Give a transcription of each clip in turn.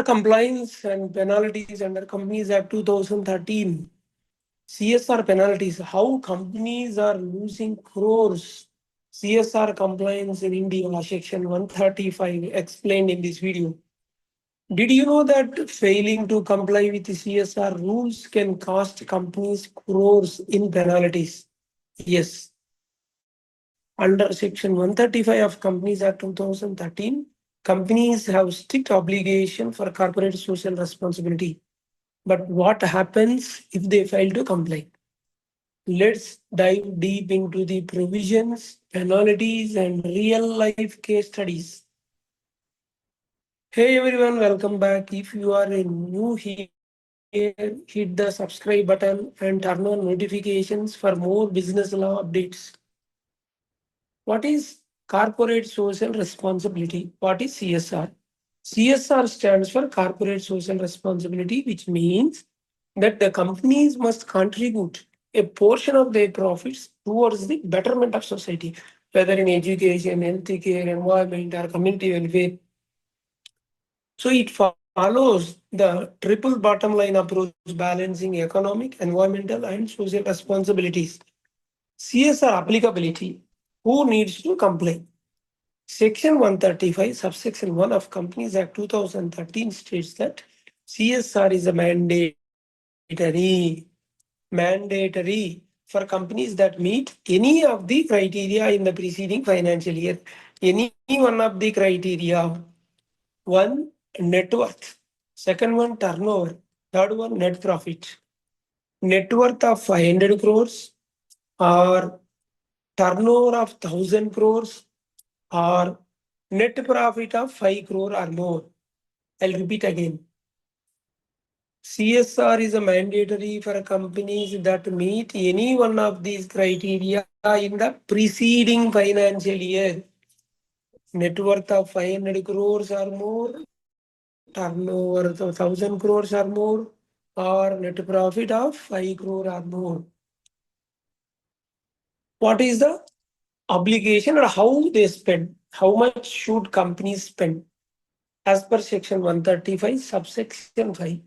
Compliance and penalties under Companies Act 2013. CSR penalties, how companies are losing crores. CSR compliance in India, section 135, explained in this video. Did you know that failing to comply with the CSR rules can cost companies crores in penalties? Yes. Under section 135 of Companies Act 2013, companies have strict obligation for corporate social responsibility. But what happens if they fail to comply? Let's dive deep into the provisions, penalties, and real life case studies. Hey everyone, welcome back. If you are a new here, hit the subscribe button and turn on notifications for more business law updates. What is corporate social responsibility? What is CSR? CSR stands for corporate social responsibility, which means that the companies must contribute a portion of their profits towards the betterment of society, whether in education, healthcare, environment, or community welfare. So it follows the triple bottom line approach, balancing economic, environmental, and social responsibilities. CSR applicability. Who needs to comply? Section 135, subsection 1 of Companies Act 2013 states that CSR is a mandatory for companies that meet any of the criteria in the preceding financial year. Any one of the criteria. One, net worth. Second one, turnover. Third one, net profit. Net worth of 500 crores or turnover of 1000 crores or net profit of 5 crore or more. I'll repeat again. CSR is a mandatory for companies that meet any one of these criteria in the preceding financial year. Net worth of 500 crores or more, turnover of 1000 crores or more, or net profit of 5 crore or more. What is the obligation or how they spend? How much should companies spend? As per section 135, subsection 5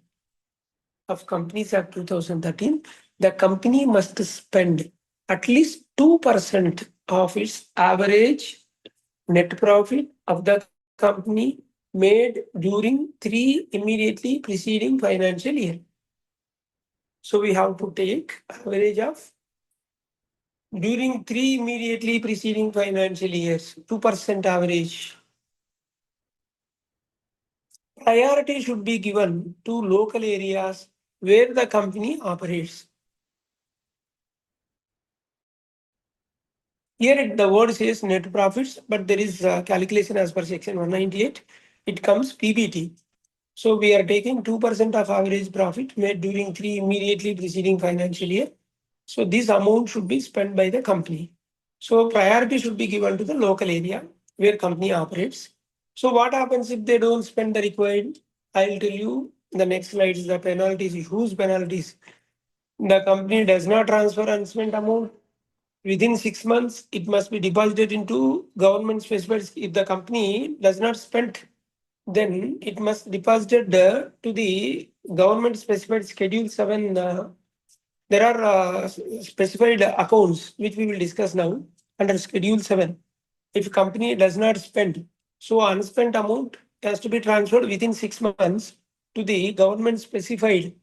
of Companies Act 2013, the company must spend at least 2% of its average net profit of the company made during 3 immediately preceding financial year. So we have to take average of during 3 immediately preceding financial years, 2% average. Priority should be given to local areas where the company operates. Here the word says net profits, but there is a calculation as per section 198. It comes PBT. So we are taking 2% of average profit made during 3 immediately preceding financial year. So this amount should be spent by the company. So priority should be given to the local area where company operates. So what happens if they don't spend the required? I'll tell you in the next slides the penalties. Whose penalties? The company does not transfer unspent amount within 6 months. It must be deposited into government specified. If the company does not spend, then it must deposited to the government specified Schedule 7. There are specified accounts which we will discuss now under Schedule 7. If company does not spend, so unspent amount has to be transferred within 6 months to the government specified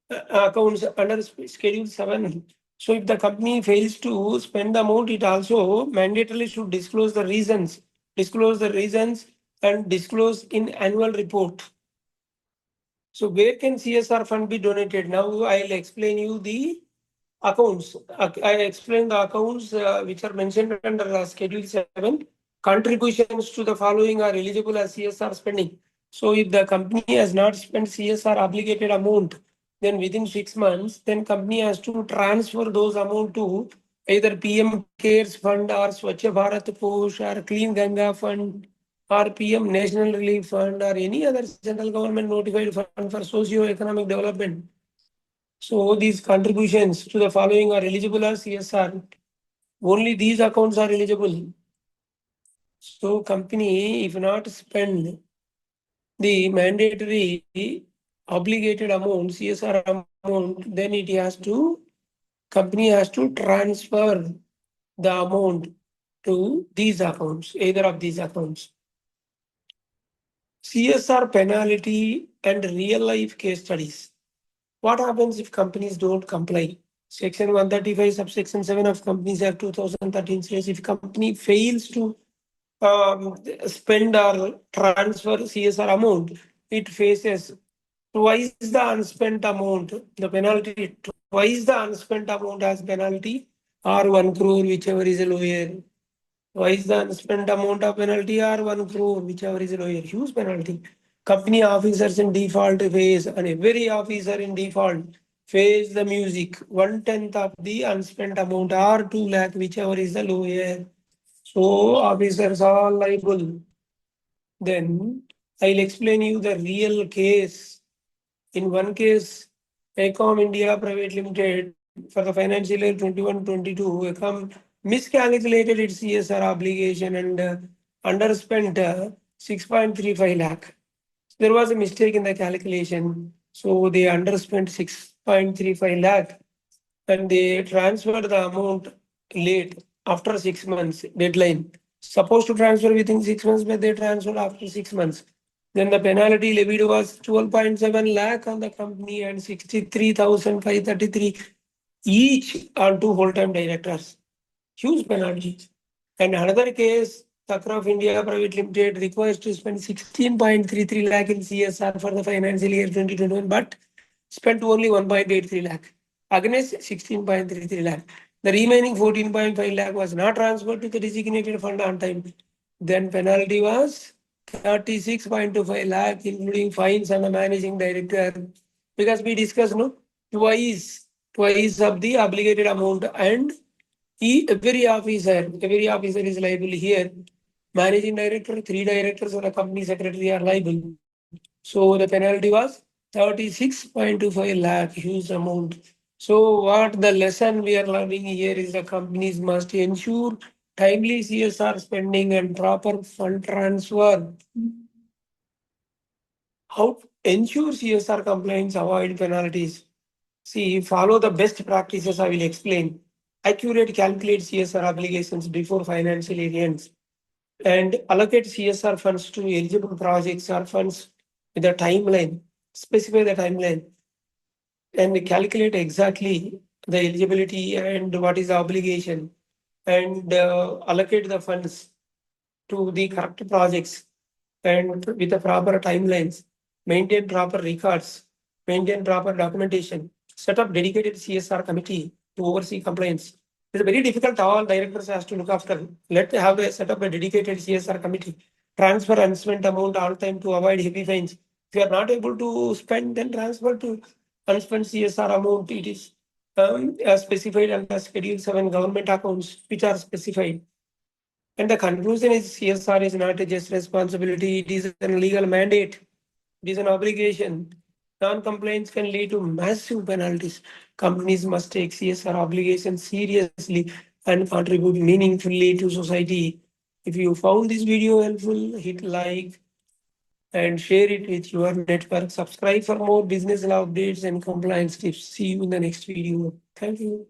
accounts under Schedule 7. So if the company fails to spend the amount, it also mandatorily should disclose the reasons and disclose in annual report. So where can CSR fund be donated? Now I'll explain you the accounts. I explain the accounts which are mentioned under Schedule 7. Contributions to the following are eligible as CSR spending. So if the company has not spent CSR obligated amount, then within 6 months, then company has to transfer those amount to either PM CARES Fund or Swachh Bharat Kosh or Clean Ganga Fund or PM National Relief Fund or any other central government notified fund for socio-economic development. So these contributions to the following are eligible as CSR. Only these accounts are eligible. So company, if not spend the mandatory obligated amount, CSR amount, then company has to transfer the amount to these accounts, either of these accounts. CSR penalty and real life case studies. What happens if companies don't comply? Section 135, subsection 7 of Companies Act 2013 says if company fails to spend or transfer CSR amount, it faces twice the unspent amount, the penalty, twice the unspent amount as penalty, or 1 crore, whichever is lower. Twice the unspent amount of penalty, or 1 crore, whichever is lower. Huge penalty. Company officers in default face, and every officer in default face the music, 1/10 of the unspent amount, or 2 lakh, whichever is the lower. So officers are liable. Then I'll explain you the real case. In one case, Ecom India Private Limited for the financial year 21-22, Ecom miscalculated its CSR obligation and underspent 6.35 lakh. There was a mistake in the calculation, so they underspent 6.35 lakh and they transferred the amount late after 6 months deadline. Supposed to transfer within 6 months, but they transferred after 6 months. Then the penalty levied was 12.7 lakh on the company and 63,533 each on 2 full-time directors. Huge penalty. And another case, Takra of India Private Limited requires to spend 16.33 lakh in CSR for the financial year 2021, but spent only 1.83 lakh against 16.33 lakh. The remaining 14.5 lakh was not transferred to the designated fund on time. Then penalty was 36.25 lakh, including fines and the managing director. Because we discussed twice of the obligated amount, and every officer is liable here. Managing director, 3 directors, or a company secretary are liable. So the penalty was 36.25 lakh, huge amount. So what the lesson we are learning here is the companies must ensure timely CSR spending and proper fund transfer. How to ensure CSR compliance, avoid penalties? See, follow the best practices I will explain. Accurate calculate CSR obligations before financial year ends and allocate CSR funds to eligible projects or funds with a timeline. Specify the timeline and calculate exactly the eligibility and what is the obligation and allocate the funds to the correct projects and with the proper timelines, maintain proper records, maintain proper documentation, set up dedicated CSR committee to oversee compliance. It's very difficult. All directors has to look after. Let have a set up a dedicated CSR committee. Transfer unspent amount all time to avoid heavy fines. If you are not able to spend, then transfer to unspent CSR amount. It is specified under Schedule 7 government accounts, which are specified. And the conclusion is CSR is not just responsibility, it is a legal mandate, it is an obligation. Non-compliance can lead to massive penalties. Companies must take CSR obligations seriously and contribute meaningfully to society. If you found this video helpful, hit like and share it with your network. Subscribe for more business law updates and compliance tips. See you in the next video. Thank you.